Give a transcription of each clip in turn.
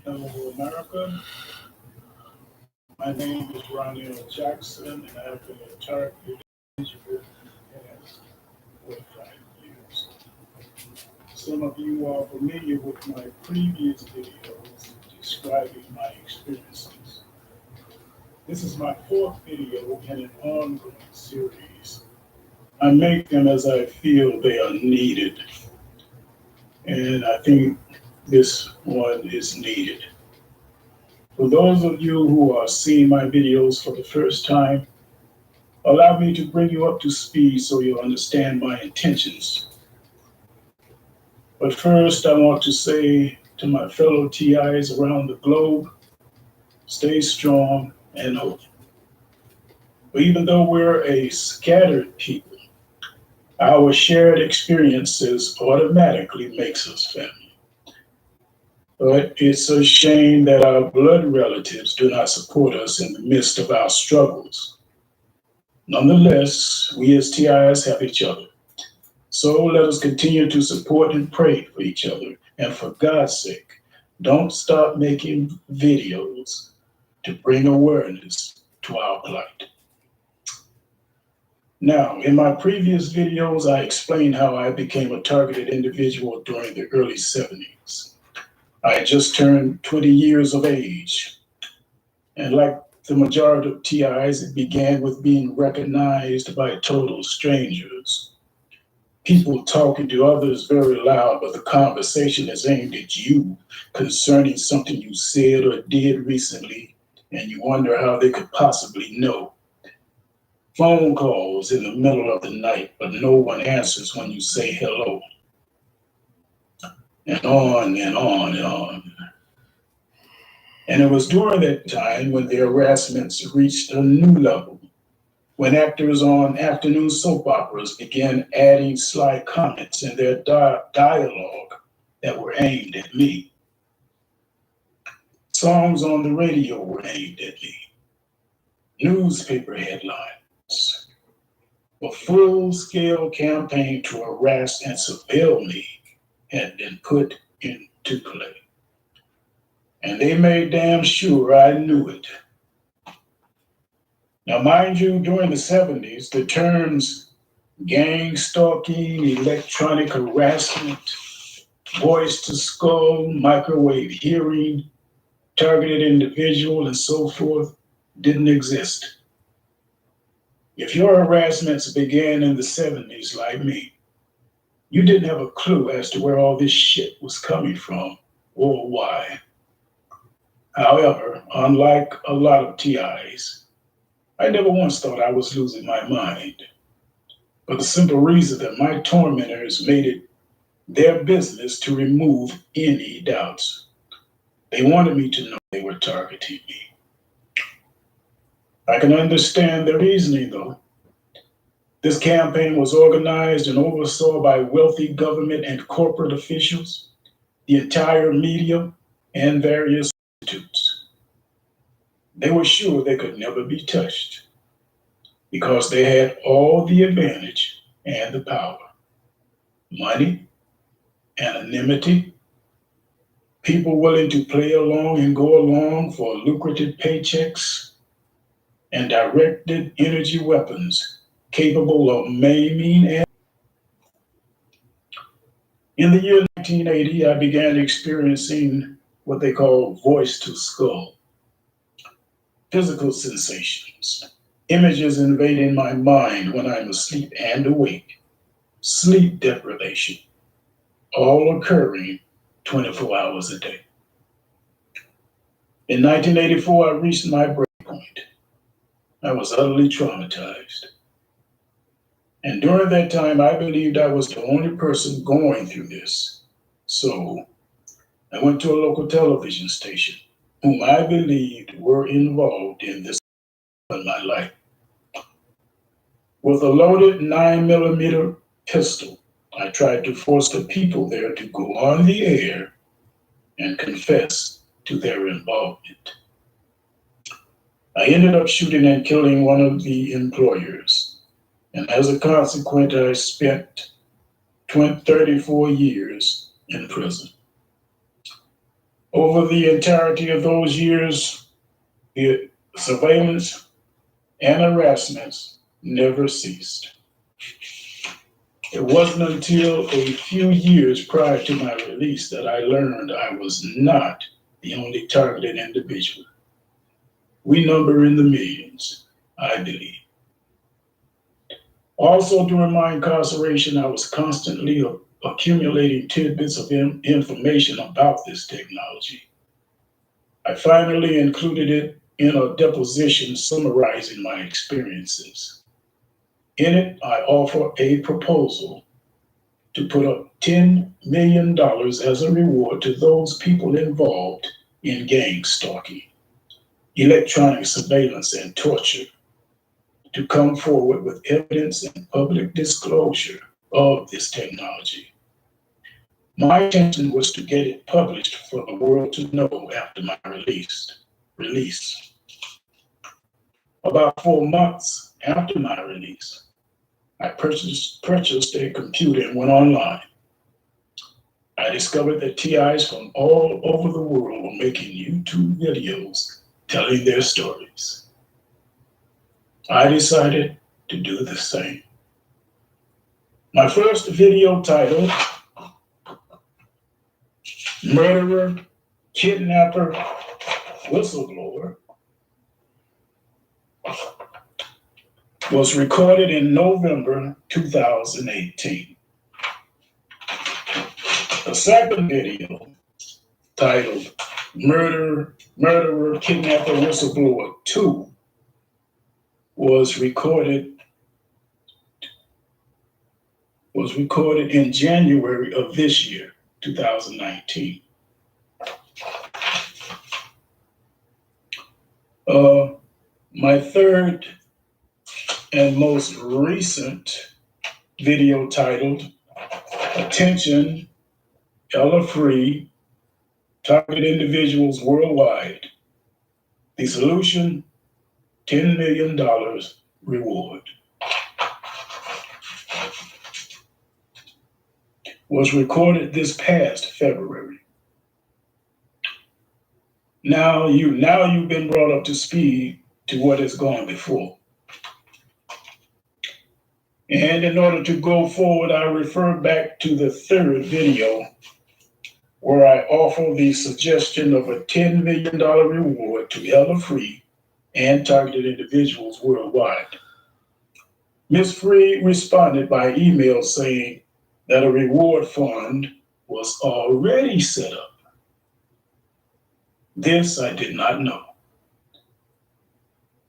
Hello, America. My name is Ronnie Jackson, and I've been a targeted individual as 45 years. Some of you are familiar with my previous videos describing my experiences. This is my fourth video in an ongoing series. I make them as I feel they are needed, and I think this one is needed. For those of you who are seeing my videos for the first time, allow me to bring you up to speed so you'll understand my intentions. But first, I want to say to my fellow TIs around the globe, stay strong and hope. But even though we're a scattered people, our shared experiences automatically makes us family. But it's a shame that our blood relatives do not support us in the midst of our struggles. Nonetheless, we as TIs have each other. So let us continue to support and pray for each other. And for God's sake, don't stop making videos to bring awareness to our plight. Now, in my previous videos, I explained how I became a targeted individual during the early 70s. I had just turned 20 years of age. And like the majority of TIs, it began with being recognized by total strangers. People talking to others very loud, but the conversation is aimed at you concerning something you said or did recently, and you wonder how they could possibly know. Phone calls in the middle of the night, but no one answers when you say hello. And on and on and on. And it was during that time when the harassments reached a new level, when actors on afternoon soap operas began adding sly comments in their dialogue that were aimed at me. Songs on the radio were aimed at me. Newspaper headlines. A full-scale campaign to harass and surveil me had been put into play. And they made damn sure I knew it. Now, mind you, during the 70s, the terms gang stalking, electronic harassment, voice to skull, microwave hearing, targeted individual, and so forth didn't exist. If your harassments began in the 70s like me, you didn't have a clue as to where all this shit was coming from or why. However, unlike a lot of TIs, I never once thought I was losing my mind, for the simple reason that my tormentors made it their business to remove any doubts. They wanted me to know they were targeting me. I can understand their reasoning, though. This campaign was organized and oversaw by wealthy government and corporate officials, the entire media, and various institutes. They were sure they could never be touched because they had all the advantage and the power. Money, anonymity, people willing to play along and go along for lucrative paychecks, and directed energy weapons capable of maiming. And in the year 1980, I began experiencing what they call voice to skull, physical sensations, images invading my mind when I'm asleep and awake, sleep deprivation, all occurring 24 hours a day. In 1984, I reached my breakpoint. I was utterly traumatized. And during that time, I believed I was the only person going through this. So I went to a local television station, whom I believed were involved in this in my life. With a loaded 9mm pistol, I tried to force the people there to go on the air and confess to their involvement. I ended up shooting and killing one of the employers, and as a consequence, I spent 34 years in prison. Over the entirety of those years, the surveillance and harassments never ceased. It wasn't until a few years prior to my release that I learned I was not the only targeted individual. We number in the millions, I believe. Also, during my incarceration, I was constantly accumulating tidbits of information about this technology. I finally included it in a deposition summarizing my experiences. In it, I offer a proposal to put up $10 million as a reward to those people involved in gang stalking, electronic surveillance, and torture to come forward with evidence and public disclosure of this technology. My intention was to get it published for the world to know after my release. About 4 months after my release, I purchased a computer and went online. I discovered that TIs from all over the world were making YouTube videos telling their stories. I decided to do the same. My first video titled Murderer, Kidnapper, Whistleblower was recorded in November 2018. The second video, titled Murderer, Kidnapper, Whistleblower 2, was recorded in January of this year, 2019. My third and most recent video titled Attention, Ella Free, Target Individuals Worldwide. The solution, $10 million reward, was recorded this past February. Now you've been brought up to speed to what has gone before. And in order to go forward, I refer back to the third video where I offer the suggestion of a $10 million reward to Ella Free and targeted individuals worldwide. Ms. Free responded by email saying that a reward fund was already set up. This I did not know.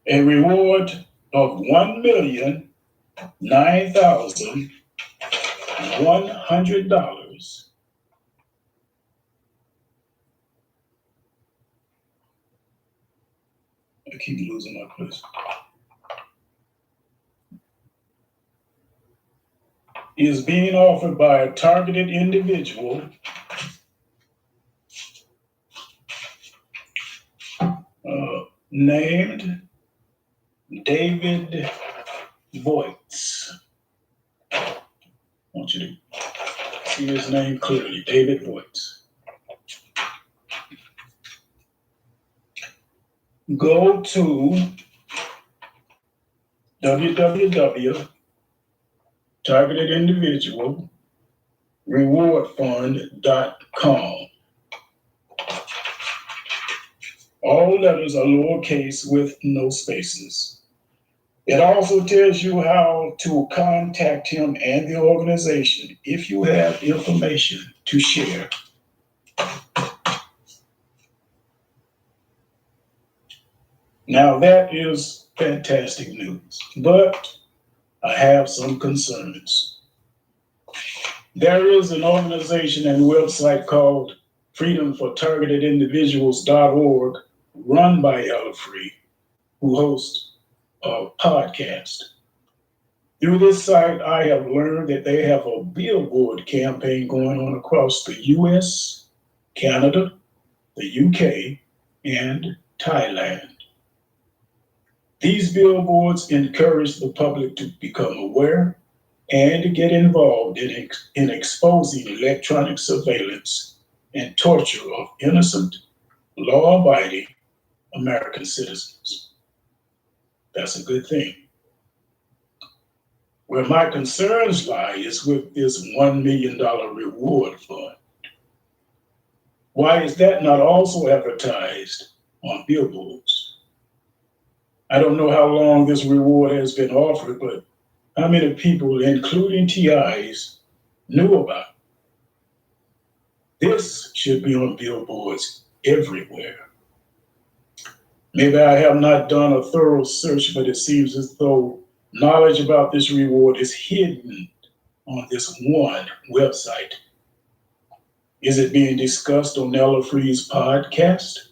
A reward of $1,009,100 I keep losing my place. Is being offered by a targeted individual named David Voits. I want you to see his name clearly, David Voits. Go to www.targetedindividualrewardfund.com. All letters are lowercase with no spaces. It also tells you how to contact him and the organization if you have information to share. Now that is fantastic news, but I have some concerns. There is an organization and website called freedomfortargetedindividuals.org run by Ella Free, who hosts a podcast. Through this site, I have learned that they have a billboard campaign going on across the US, Canada, the UK, and Thailand. These billboards encourage the public to become aware and to get involved in exposing electronic surveillance and torture of innocent, law-abiding American citizens. That's a good thing. Where my concerns lie is with this $1 million reward fund. Why is that not also advertised on billboards? I don't know how long this reward has been offered, but how many people, including TIs, knew about it? This should be on billboards everywhere. Maybe I have not done a thorough search, but it seems as though knowledge about this reward is hidden on this one website. Is it being discussed on Ella Free's podcast?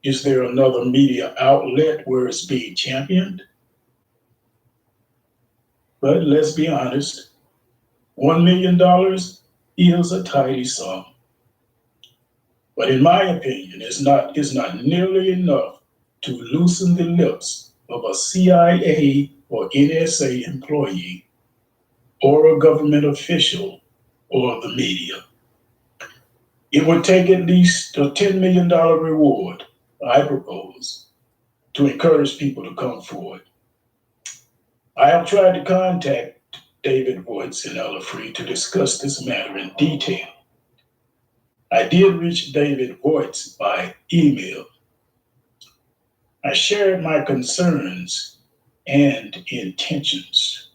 Is there another media outlet where it's being championed? But let's be honest, $1 million is a tidy sum. But in my opinion, it's not nearly enough to loosen the lips of a CIA or NSA employee or a government official or the media. It would take at least a $10 million reward, I propose, to encourage people to come forward. I have tried to contact David Voights and Ella Free to discuss this matter in detail. I did reach David Voights by email. I shared my concerns and intentions.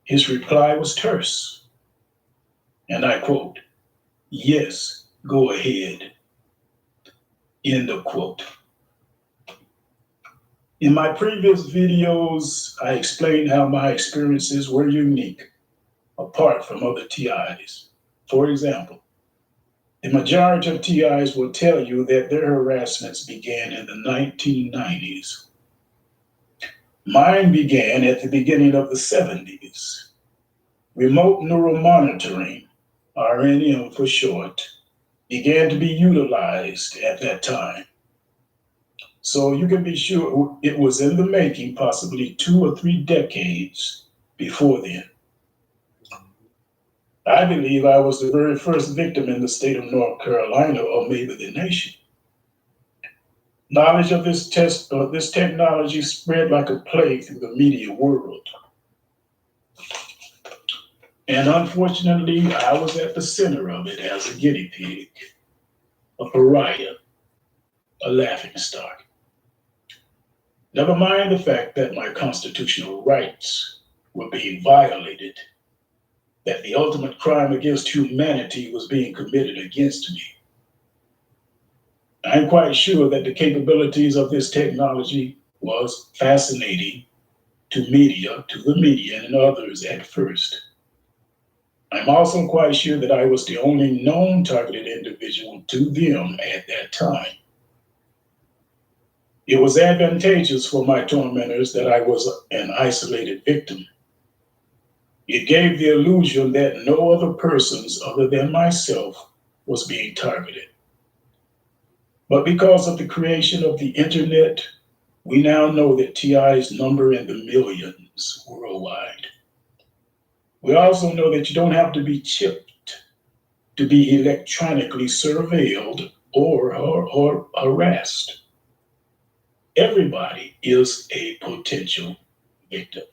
His reply was terse, and I quote, "Yes, go ahead." End of quote. In my previous videos, I explained how my experiences were unique, apart from other TIs. For example, the majority of TIs will tell you that their harassments began in the 1990s. Mine began at the beginning of the 70s. Remote neural monitoring, RNM for short, began to be utilized at that time. So you can be sure it was in the making possibly 2 or 3 decades before then. I believe I was the very first victim in the state of North Carolina, or maybe the nation. Knowledge of this technology spread like a plague through the media world. And unfortunately, I was at the center of it as a guinea pig, a pariah, a laughingstock. Never mind the fact that my constitutional rights were being violated, that the ultimate crime against humanity was being committed against me. I'm quite sure that the capabilities of this technology was fascinating to the media and others at first. I'm also quite sure that I was the only known targeted individual to them at that time. It was advantageous for my tormentors that I was an isolated victim. It gave the illusion that no other persons other than myself was being targeted. But because of the creation of the internet, we now know that TIs number in the millions worldwide. We also know that you don't have to be chipped to be electronically surveilled or harassed. Everybody is a potential victim.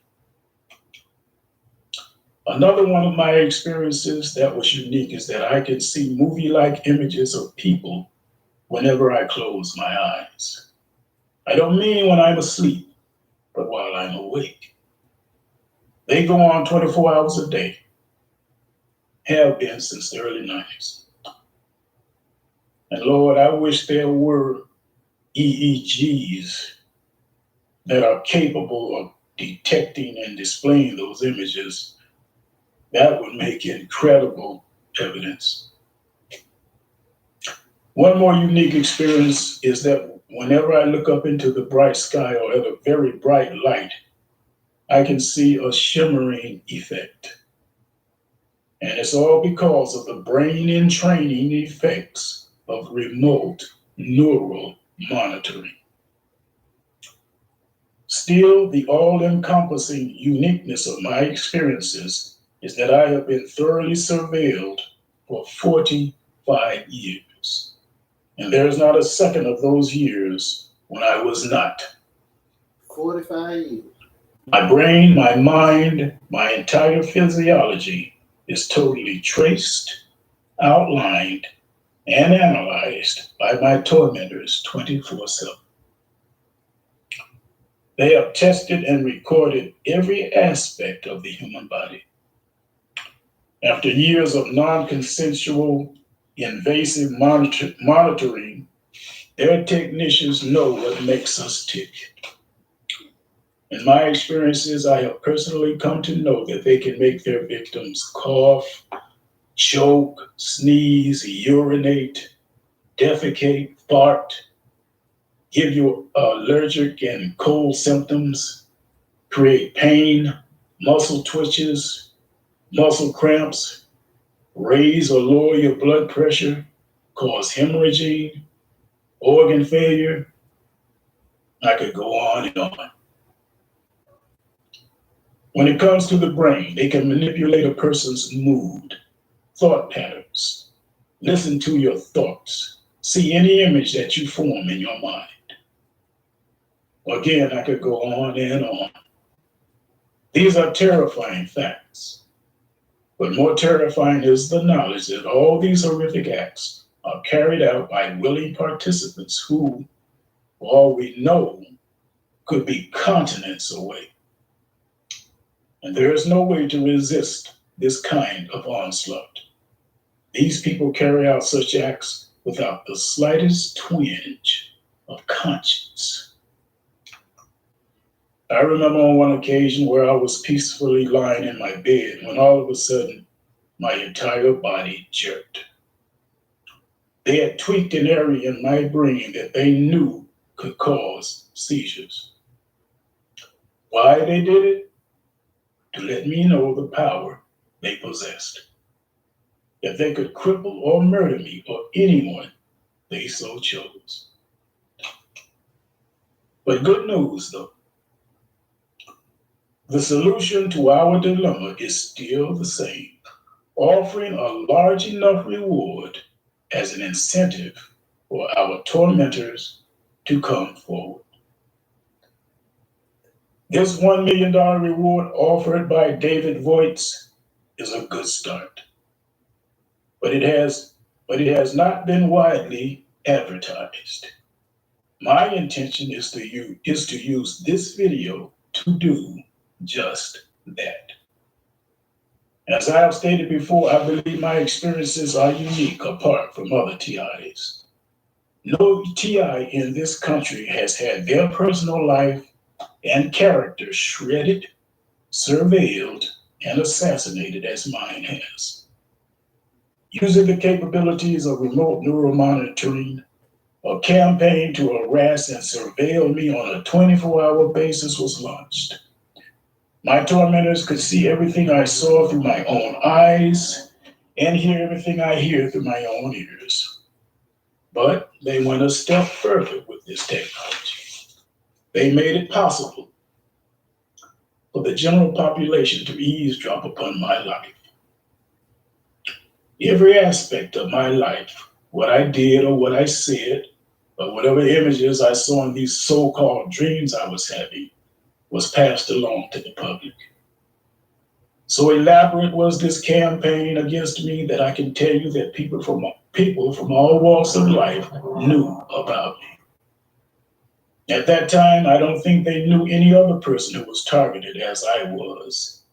Another one of my experiences that was unique is that I can see movie-like images of people whenever I close my eyes. I don't mean when I'm asleep, but while I'm awake. They go on 24 hours a day, have been since the early 90s. And Lord, I wish there were EEGs that are capable of detecting and displaying those images. That would make incredible evidence. One more unique experience is that whenever I look up into the bright sky or at a very bright light, I can see a shimmering effect. And it's all because of the brain entraining effects of remote neural monitoring. Still, the all-encompassing uniqueness of my experiences is that I have been thoroughly surveilled for 40 years. And there is not a second of those years when I was not. 45 years. My brain, my mind, my entire physiology is totally traced, outlined, and analyzed by my tormentors 24/7. They have tested and recorded every aspect of the human body. After years of non-consensual, invasive monitoring, their technicians know what makes us tick. In my experiences, I have personally come to know that they can make their victims cough, choke, sneeze, urinate, defecate, fart, give you allergic and cold symptoms, create pain, muscle twitches, muscle cramps, raise or lower your blood pressure, cause hemorrhaging, organ failure. I could go on and on. When it comes to the brain, they can manipulate a person's mood, thought patterns, listen to your thoughts, see any image that you form in your mind. Again, I could go on and on. These are terrifying facts. But more terrifying is the knowledge that all these horrific acts are carried out by willing participants who, for all we know, could be continents away. And there is no way to resist this kind of onslaught. These people carry out such acts without the slightest twinge of conscience. I remember on one occasion where I was peacefully lying in my bed when all of a sudden my entire body jerked. They had tweaked an area in my brain that they knew could cause seizures. Why they did it? To let me know the power they possessed. That they could cripple or murder me or anyone they so chose. But good news though. The solution to our dilemma is still the same, offering a large enough reward as an incentive for our tormentors to come forward. This $1 million reward offered by David Voits is a good start, but it has not been widely advertised. My intention is to use this video to do just that. As I have stated before, I believe my experiences are unique apart from other TIs. No TI in this country has had their personal life and character shredded, surveilled, and assassinated as mine has. Using the capabilities of remote neural monitoring, a campaign to harass and surveil me on a 24-hour basis was launched. My tormentors could see everything I saw through my own eyes and hear everything I hear through my own ears. But they went a step further with this technology. They made it possible for the general population to eavesdrop upon my life. Every aspect of my life, what I did or what I said, or whatever images I saw in these so-called dreams I was having, was passed along to the public. So elaborate was this campaign against me that I can tell you that people from all walks of life knew about me. At that time, I don't think they knew any other person who was targeted as I was.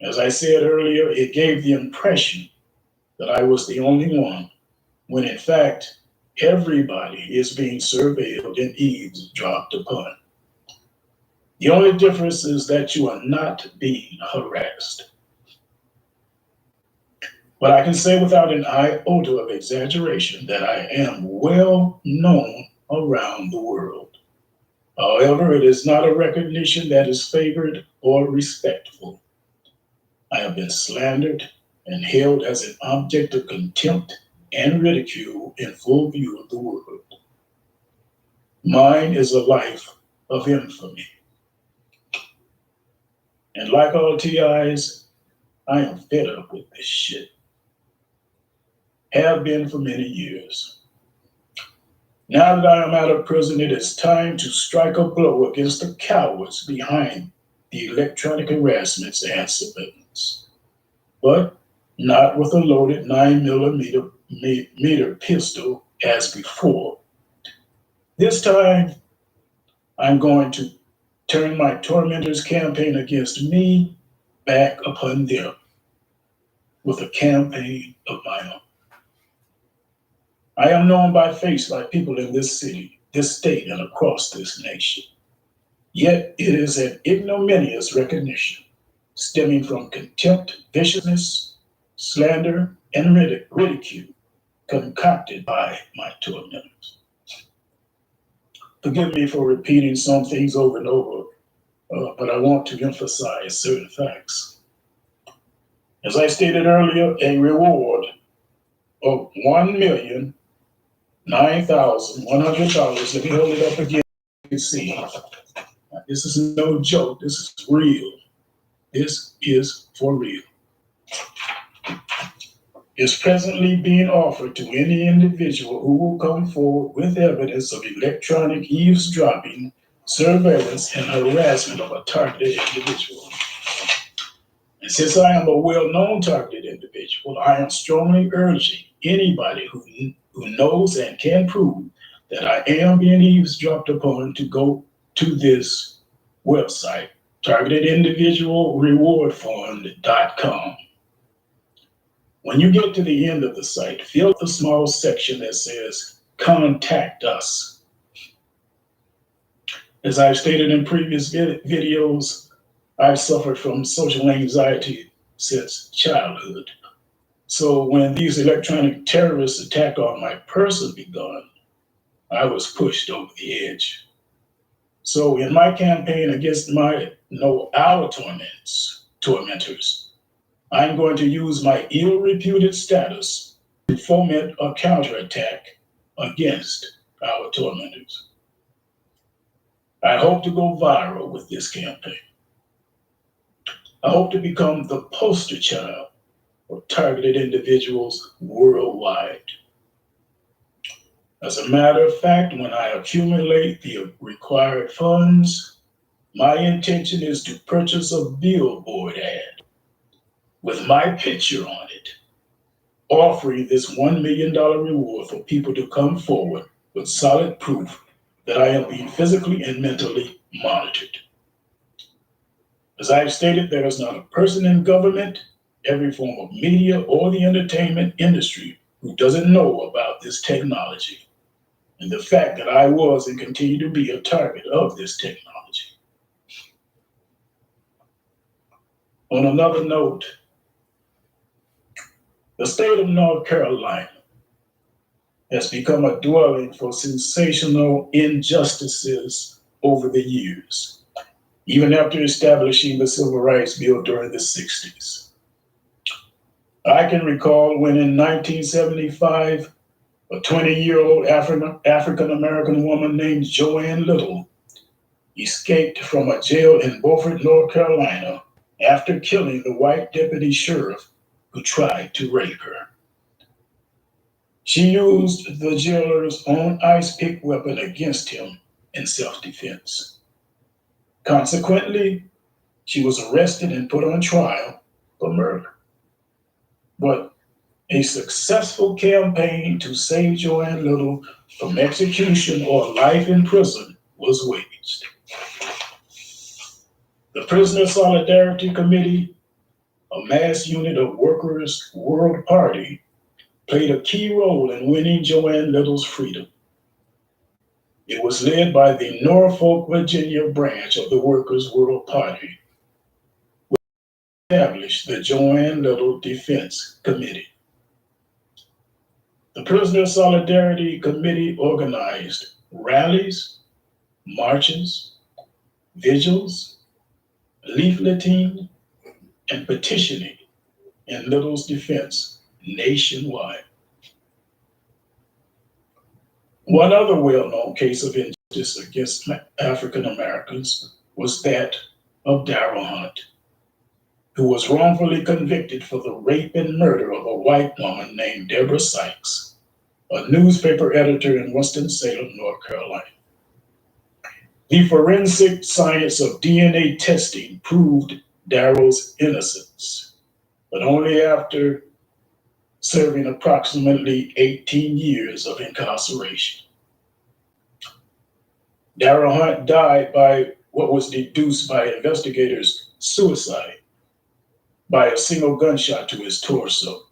As I said earlier, it gave the impression that I was the only one, when in fact, everybody is being surveilled and eavesdropped upon. The only difference is that you are not being harassed. But I can say without an iota of exaggeration that I am well known around the world. However, it is not a recognition that is favored or respectful. I have been slandered and held as an object of contempt and ridicule in full view of the world. Mine is a life of infamy. And like all TIs, I am fed up with this shit. have been for many years. Now that I am out of prison, it is time to strike a blow against the cowards behind the electronic harassments and surveillance. But not with a loaded 9mm pistol as before. This time, I'm going to turn my tormentors' campaign against me back upon them with a campaign of my own. I am known by face by people in this city, this state, and across this nation. Yet it is an ignominious recognition stemming from contempt, viciousness, slander, and ridicule concocted by my tormentors. Forgive me for repeating some things over and over, but I want to emphasize certain facts. As I stated earlier, a reward of $1,009,100. Let me hold it up again. You can see, this is no joke. This is real. This is for real. Is presently being offered to any individual who will come forward with evidence of electronic eavesdropping, surveillance, and harassment of a targeted individual. And since I am a well-known targeted individual, I am strongly urging anybody who knows and can prove that I am being eavesdropped upon to go to this website, targetedindividualrewardfund.com. When you get to the end of the site, fill out the small section that says contact us. As I've stated in previous videos, I've suffered from social anxiety since childhood. So when these electronic terrorist attack on my person begun, I was pushed over the edge. So in my campaign against our tormentors, I'm going to use my ill-reputed status to foment a counterattack against our tormentors. I hope to go viral with this campaign. I hope to become the poster child for targeted individuals worldwide. As a matter of fact, when I accumulate the required funds, my intention is to purchase a billboard ad with my picture on it, offering this $1 million reward for people to come forward with solid proof that I am being physically and mentally monitored. As I've stated, there is not a person in government, every form of media, or the entertainment industry who doesn't know about this technology and the fact that I was and continue to be a target of this technology. On another note, the state of North Carolina has become a dwelling for sensational injustices over the years, even after establishing the Civil Rights Bill during the 60s. I can recall when in 1975, a 20-year-old African-American woman named Joanne Little escaped from a jail in Beaufort, North Carolina, after killing the white deputy sheriff who tried to rape her. She used the jailer's own ice pick weapon against him in self-defense. Consequently, she was arrested and put on trial for murder. But a successful campaign to save Joanne Little from execution or life in prison was waged. The Prisoner Solidarity Committee, a mass unit of workers' world party, played a key role in winning Joanne Little's freedom. It was led by the Norfolk, Virginia branch of the Workers' World Party, which established the Joanne Little Defense Committee. The Prisoner Solidarity Committee organized rallies, marches, vigils, leafleting, and petitioning in Little's defense nationwide. One other well-known case of injustice against African Americans was that of Darrell Hunt. who was wrongfully convicted for the rape and murder of a white woman named Deborah Sykes, a newspaper editor in Winston-Salem, North Carolina. The forensic science of DNA testing proved Darrell's innocence, but only after serving approximately 18 years of incarceration. Darrell Hunt died by what was deduced by investigators suicide by a single gunshot to his torso.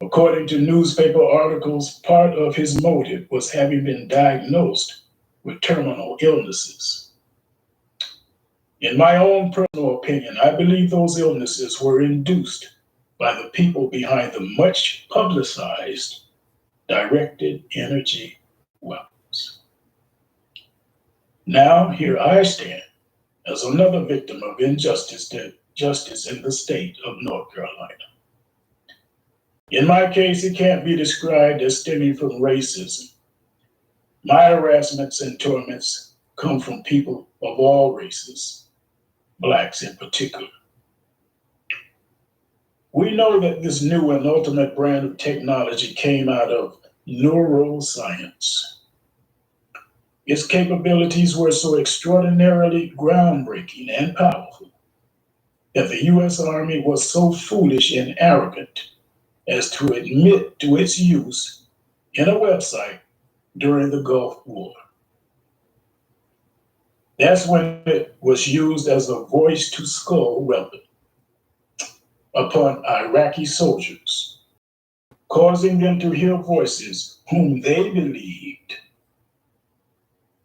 According to newspaper articles, part of his motive was having been diagnosed with terminal illnesses. In my own personal opinion, I believe those illnesses were induced by the people behind the much publicized directed energy weapons. Now, here I stand as another victim of injustice in the state of North Carolina. In my case, it can't be described as stemming from racism. My harassments and torments come from people of all races, Blacks in particular. We know that this new and ultimate brand of technology came out of neuroscience. Its capabilities were so extraordinarily groundbreaking and powerful that the U.S. Army was so foolish and arrogant as to admit to its use in a website during the Gulf War. That's when it was used as a voice-to-skull weapon upon Iraqi soldiers, causing them to hear voices whom they believed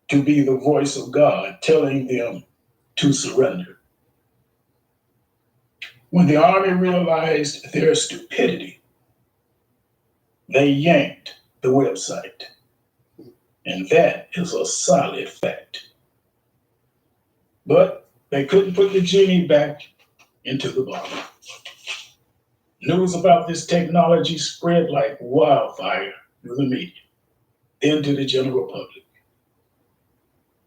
to be the voice of God telling them to surrender. When the Army realized their stupidity, they yanked the website. And that is a solid fact. But they couldn't put the genie back into the bottle. News about this technology spread like wildfire through the media, then to the general public.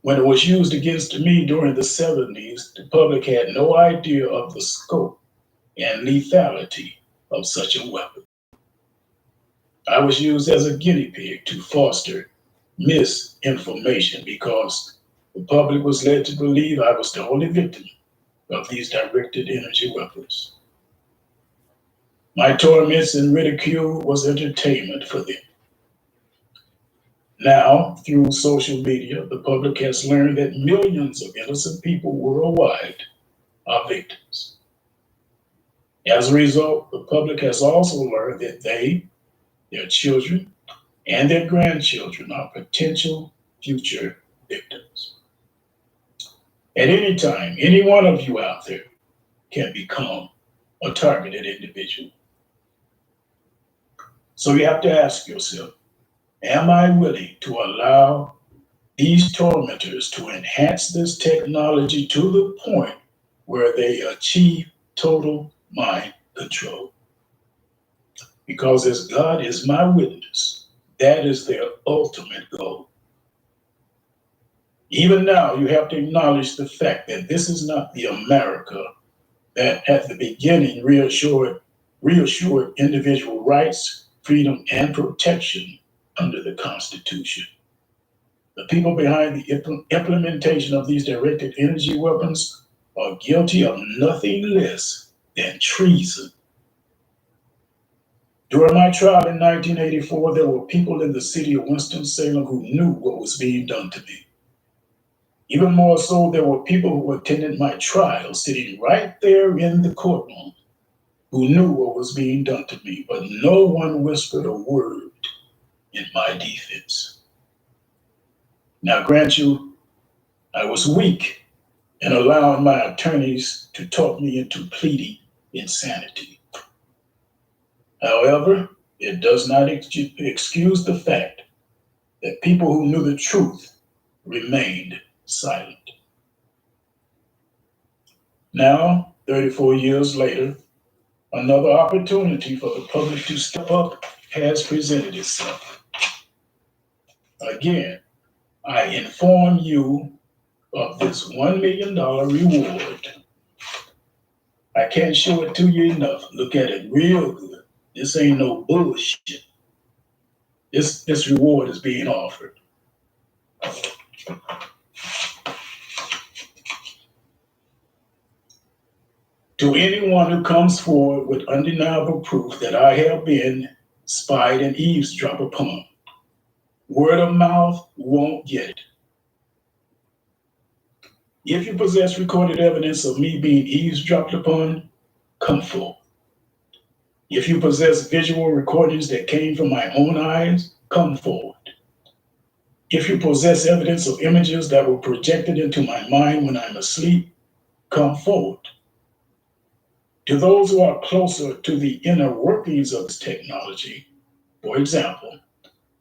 When it was used against me during the 70s, the public had no idea of the scope and lethality of such a weapon. I was used as a guinea pig to foster misinformation because the public was led to believe I was the only victim of these directed energy weapons. My torments and ridicule was entertainment for them. Now, through social media, the public has learned that millions of innocent people worldwide are victims. As a result, the public has also learned that they, their children, and their grandchildren are potential future victims. At any time, any one of you out there can become a targeted individual. So you have to ask yourself, am I willing to allow these tormentors to enhance this technology to the point where they achieve total mind control? Because as God is my witness, that is their ultimate goal. Even now, you have to acknowledge the fact that this is not the America that at the beginning reassured individual rights, freedom, and protection under the Constitution. The people behind the implementation of these directed energy weapons are guilty of nothing less than treason. During my trial in 1984, there were people in the city of Winston-Salem who knew what was being done to me. Even more so, there were people who attended my trial sitting right there in the courtroom who knew what was being done to me, but no one whispered a word in my defense. Now, grant you, I was weak in allowing my attorneys to talk me into pleading insanity. However, it does not excuse the fact that people who knew the truth remained silent. Now, 34 years later, another opportunity for the public to step up has presented itself. Again, I inform you of this $1 million reward I can't show it to you enough. Look at it real good. This ain't no bullshit. This reward is being offered. To anyone who comes forward with undeniable proof that I have been spied and eavesdropped upon, word of mouth won't get it. If you possess recorded evidence of me being eavesdropped upon, come forward. If you possess visual recordings that came from my own eyes, come forward. If you possess evidence of images that were projected into my mind when I'm asleep, come forward. To those who are closer to the inner workings of this technology, for example,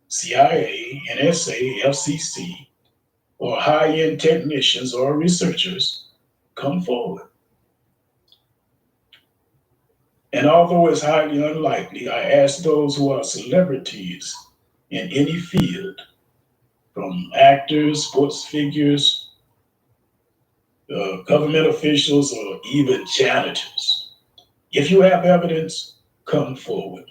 CIA, NSA, FCC, or high-end technicians or researchers, come forward. And although it's highly unlikely, I ask those who are celebrities in any field, from actors, sports figures, government officials, or even janitors, if you have evidence, come forward.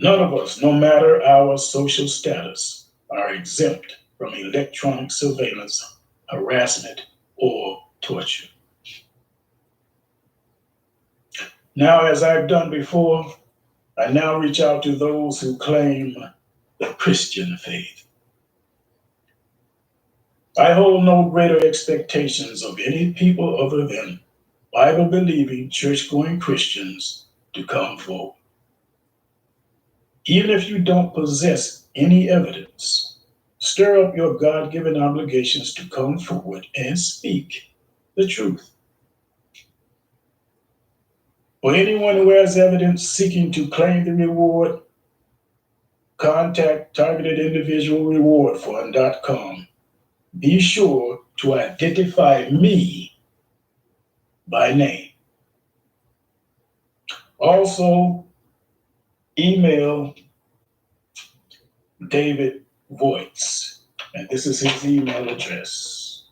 None of us, no matter our social status, are exempt from electronic surveillance, harassment, or torture. Now, as I've done before, I now reach out to those who claim the Christian faith. I hold no greater expectations of any people other than Bible-believing, church-going Christians to come forward. Even if you don't possess any evidence, stir up your God-given obligations to come forward and speak the truth. For anyone who has evidence seeking to claim the reward, contact targetedindividualrewardfund.com. Be sure to identify me by name. Also, email David Voights, and this is his email address.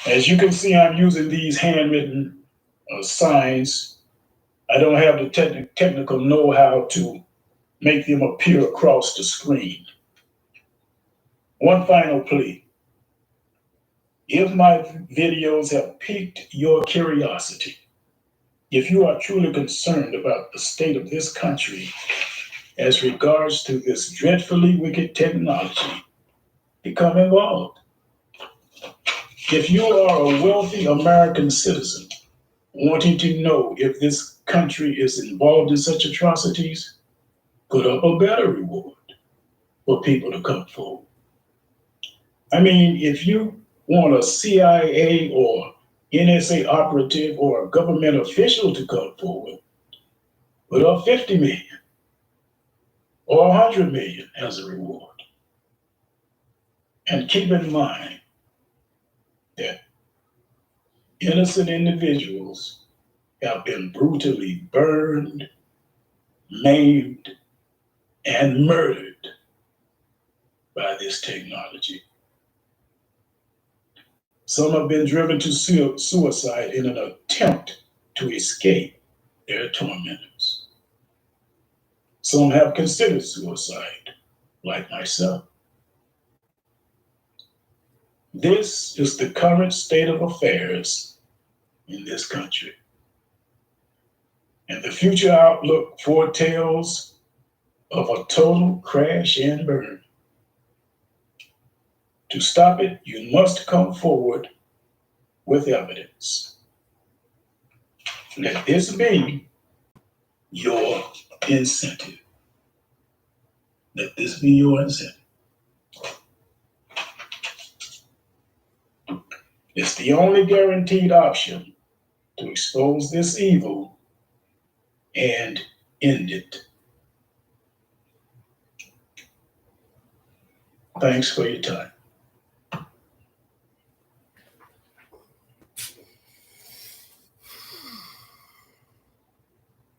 As you can see, I'm using these handwritten signs. I don't have the technical know-how to make them appear across the screen. One final plea. If my videos have piqued your curiosity, if you are truly concerned about the state of this country as regards to this dreadfully wicked technology, become involved. If you are a wealthy American citizen wanting to know if this country is involved in such atrocities, put up a better reward for people to come forward. I mean, if you want a CIA or NSA operative or a government official to come forward, put up 50 million or 100 million as a reward. And keep in mind that innocent individuals have been brutally burned, maimed, and murdered by this technology. Some have been driven to suicide in an attempt to escape their tormentors. Some have considered suicide, like myself. This is the current state of affairs in this country. And the future outlook foretells of a total crash and burn. To stop it, you must come forward with evidence. Let this be your incentive. Let this be your incentive. It's the only guaranteed option to expose this evil and end it. Thanks for your time.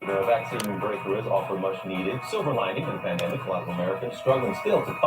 The vaccine breakthroughs offer much needed silver lining in the pandemic. A lot of Americans struggling still to find